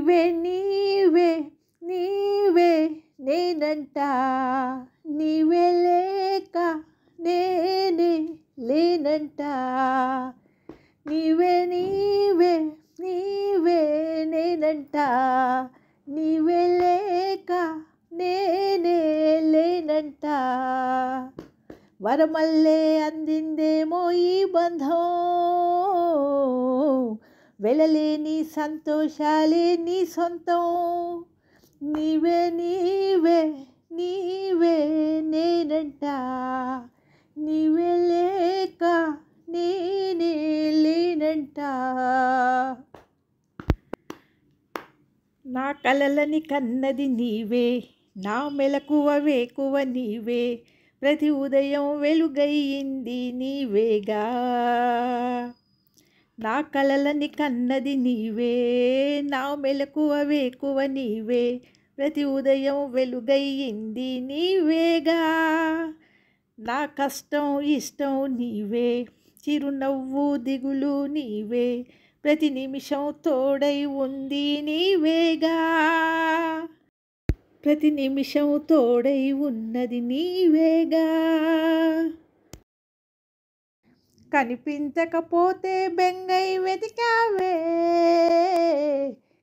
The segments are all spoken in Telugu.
నీవే నీవే నీవే నేనంట, నీవే లేక నేనే లేనంట. నీవే నీవే నీవే నేనంట, నీవే లేక నేనే లేనంట. వరమల్లే అందిందేమో ఈ బంధం, వెళ్ళలేని సంతోషాలే నీ సొంతం. నీవే నీవే నీవే నేనంట, నీవే లేక నేనే లేనంట. నా కలలని కన్నది నీవే, నా మెలకువ వేకువ నీవే, ప్రతి ఉదయం వెలుగయ్యింది నీవేగా. నా కలలని కన్నది నీవే, నా మెలకువ వేకువ నీవే, ప్రతి ఉదయం వెలుగయ్యింది నీవేగా. నా కష్టం ఇష్టం నీవే, చిరునవ్వు దిగులు నీవే, ప్రతి నిమిషం తోడై ఉంది నీవేగా. ప్రతి నిమిషం తోడై ఉన్నది నీవేగా. కనిపించకపోతే బెంగై వెతికావే,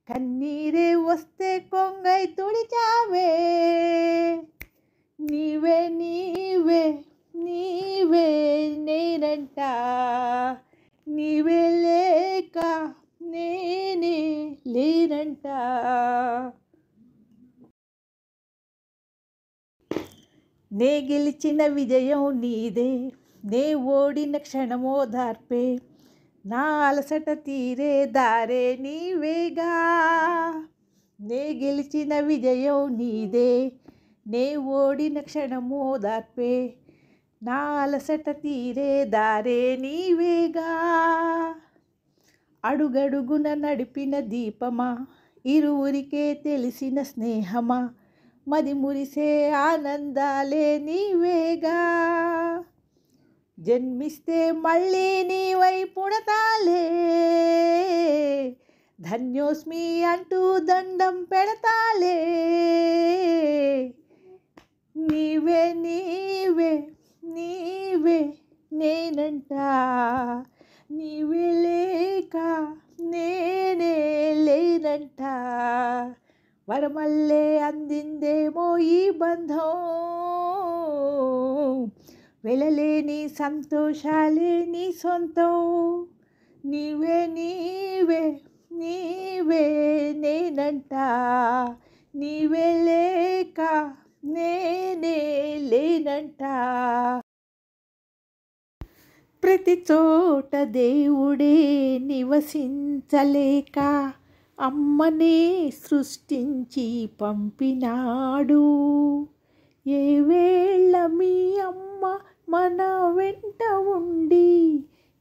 కన్నీరే వస్తే కొంగై తుడిచావే. నీవే నీవే నీవే నేనంట, నీవే లేక నేనే లేనంట. నే గెలిచిన విజయం నీదే, నే ఓడిన క్షణమో దార్పే, నా అలసట తీరే దారే నీవేగా. నే గెలిచిన విజయం నీదే, నే ఓడిన క్షణమో దార్పే, నా అలసట తీరే దారే నీవేగా. అడుగడుగున నడిపిన దీపమా, ఇరువురికే తెలిసిన స్నేహమా, మది మురిసే ఆనందాలే నీవేగా. జన్మిస్తే మళ్ళీ నీవై పుడతాలే, ధన్యోస్మి అంటూ దండం పెడతాలే. నీవే నీవే నీవే నేనంట, నీవే లేక నేనే లేనంట. వరమల్లే అందిందేమో ఈ బంధం, వెళ్ళలేని సంతోషాలే నీ సొంతం. నీవే నీవే నీవే నేనంట, నీవే లేక నేనే లేనంట. ప్రతి చోట దేవుడే నివసించలేక, అమ్మనే సృష్టించి పంపినాడు. ఏ వేళ మీ అమ్మ మన వెంట ఉండి,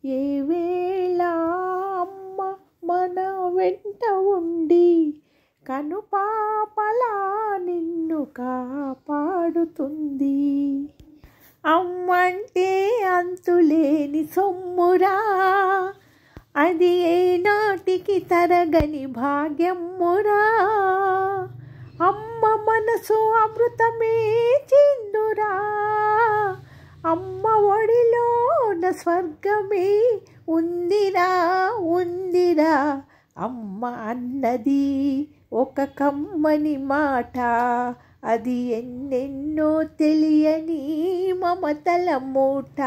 ఏ వేళ అమ్మ మన వెంట ఉండి, కనుపాపలా నిన్ను కాపాడుతుంది. అమ్మంటే అంతులేని సొమ్మురా, అది ఏనాటికి తరగని భాగ్యమ్మురా. అమ్మ మనసు అమృతమే చిందురా, అమ్మ ఒడిలోన స్వర్గమే ఉందిరా ఉందిరా. అమ్మ అన్నది ఒక కమ్మని మాట, అది ఎన్నెన్నో తెలియని మమతల మూట,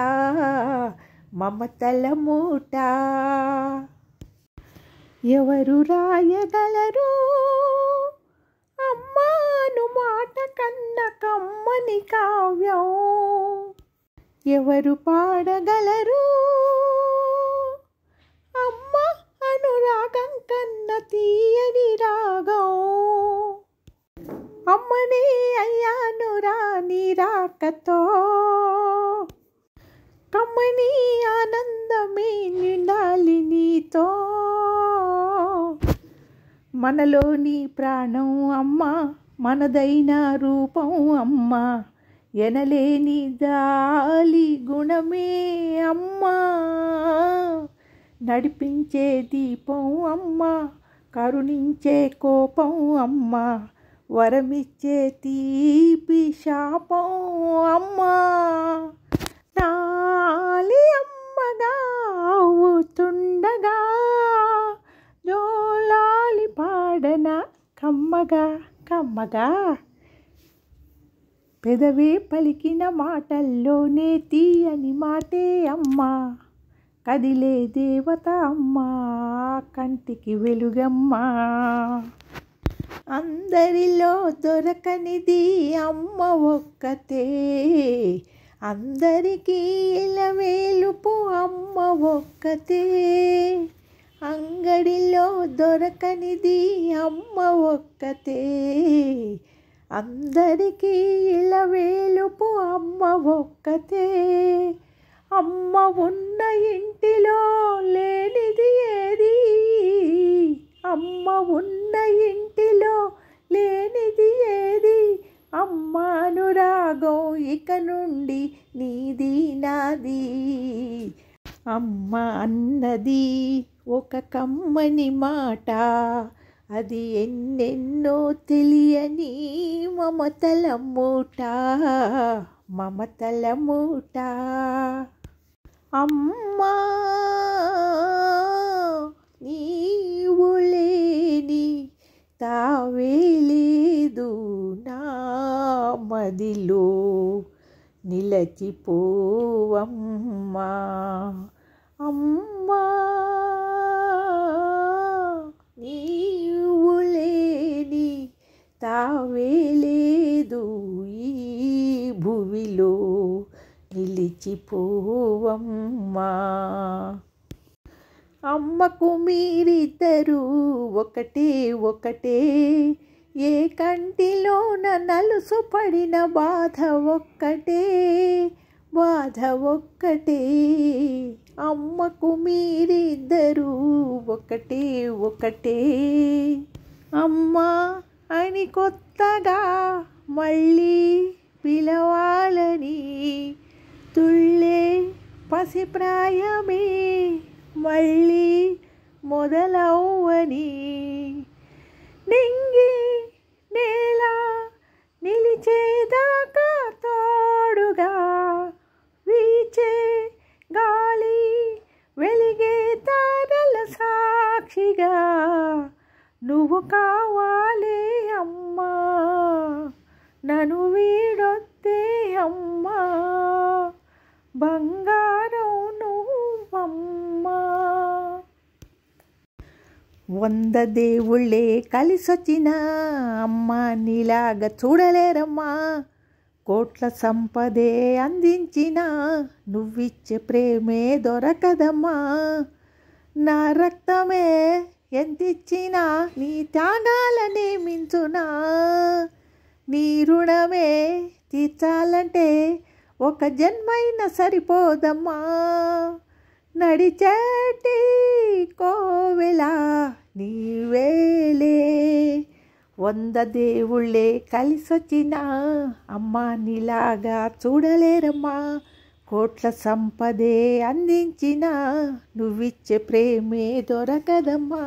మమతల మూట. ఎవరు రాయగలరు అమ్మాను మాట కన్న కమ్మని కావ్యం, ఎవరు పాడగలరు అమ్మ అనురాగం కన్న తీయని రాగం. అమ్మనే అయ్యానురా నీ రాకతో, కమ్మని ఆనందమే నిండాలి నీతో. మనలోని ప్రాణం అమ్మ, మనదైన రూపం అమ్మ, ఎనలేని జాలి గుణమే అమ్మ. నడిపించే దీపం అమ్మ, కరుణించే కోపం అమ్మ, వరమిచ్చే తీపి శాపం అమ్మ. నాలి అమ్మగా అవుతుండగా జోలాలి పాడన కమ్మగా కమ్మగా. పెదవే పలికిన మాటల్లోనే తీయని మాటే అమ్మా, కదిలే దేవత అమ్మా, కంటికి వెలుగమ్మా. అందరిలో దొరకనిది అమ్మ ఒక్కతే, అందరికీ ఇలవేలుపు అమ్మ ఒక్కతే. అంగడిలో దొరకనిది అమ్మ ఒక్కతే, అందరికీ ఇలవేలుపు అమ్మ ఒక్కతే. అమ్మ ఉన్న ఇంటిలో లేనిది ఏది, అమ్మ ఉన్న ఇంటిలో లేనిది ఏది. అమ్మ అనురాగం ఇక నుండి నీది నాది. అమ్మ అన్నది ఒక కమ్మని మాట, అది ఎన్నెన్నో తెలియని మమతల మూట, మమతల మూట. అమ్మా నీవు లేని తావే లేదు నా మదిలో, నిలచిపోవమ్మా. అమ్మా నీవు లేని తావే లేదు ఈ భువిలో, నిలిచిపోవమ్మా. అమ్మకు మీరిద్దరూ ఒకటే ఒకటే, ఏ కంటిలోన నలుసు పడిన బాధ ఒక్కటే, బాధ ఒక్కటే. అమ్మకు మీరిద్దరూ ఒకటే ఒకటే. అమ్మా అని కొత్తగా మళ్ళీ పిలవాలని తుళ్ళే పసిప్రాయమే మళ్ళీ మొదలవ్వని, నింగి నేల నిలిచేదాకా తోడుగా వీచే గాలి వెలిగే తారల సాక్షిగా నువ్వు కావాలే అమ్మా, నన్ను వీడొద్దే అమ్మా, బంగారం నువ్వమ్మా. 100 దేవుళ్ళే కలిసొచ్చిన అమ్మా నీలాగా చూడలేరమ్మా, కోట్ల సంపదే అందించిన నువ్విచ్చే ప్రేమే దొరకదమ్మా. నా రక్తమే ఎంతిచ్చినా నీ త్యాగాలనే మించునా, నీ రుణమే తీర్చాలంటే ఒక జన్మైనా సరిపోదమ్మా. నడిచేటి కోవెల నీవేలే, 100 దేవుళ్ళే కలిసొచ్చిన అమ్మా నీలాగా చూడలేరమ్మా, కోట్ల సంపదే అందించిన నువ్విచ్చే ప్రేమే దొరకదమ్మా.